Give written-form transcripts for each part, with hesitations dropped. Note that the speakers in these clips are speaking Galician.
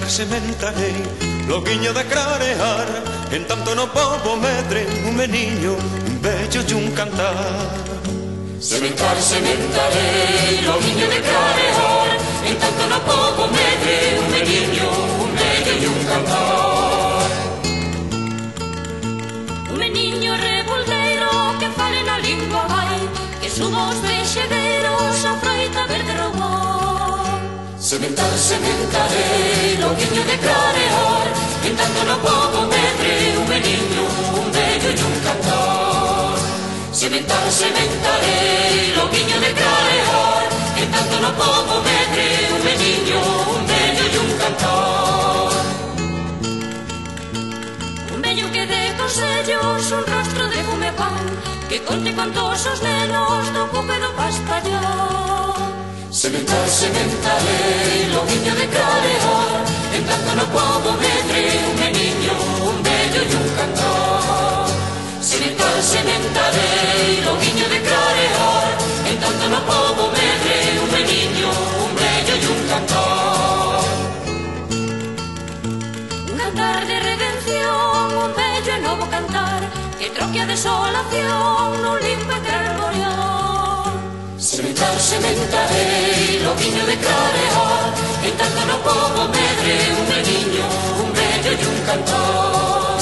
sementarei, loguiño de clarear, en tanto no pobo medre un meniño, un vello e un cantar. Sementarei, loguiño de clarear, en tanto no pobo medre un meniño, un vello e un cantar. Un meniño revoldeiro que fale na lingua vai, que suba os vexegueiros a froita verde roubou. Sementarei, loguiño de clarear, en tanto no pobo medre un meniño, un vello e un cantar. Sementarei, loguiño de clarear, en tanto no pobo medre un meniño, un vello e un cantar. Un vello que dé consellos, un rostro de fume pan, que conte contos os nenos do cupe do pastallón. Sementarei, loguiño de clarear, en tanto no pobo medre un meniño, un vello e un cantar. Sementarei, loguiño de clarear, en tanto no pobo medre un meniño, un vello e un cantar. Un cantar de redención, un vello e novo cantar, que troque a desolación nun limpo e terboreón. Sementarei, loguiño de clarear, en tanto no pobo medre un meniño, un vello e un cantar.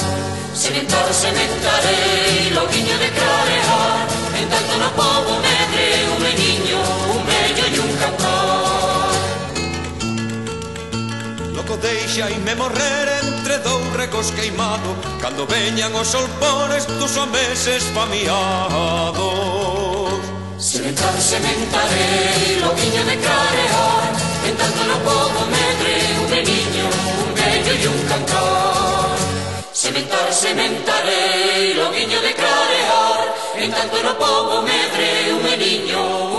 Sementarei, loguiño de clarear, en tanto no pobo medre un meniño, un vello e un cantar. Loco deixaime morrer entre dous recos queimado, cando veñan os solpones dos homeses famiados. Sementarei, loguiño de clarear, en tanto no pobo medre un meniño, un vello e un cantar. Sementarei, loguiño de clarear, en tanto no pobo medre un meniño,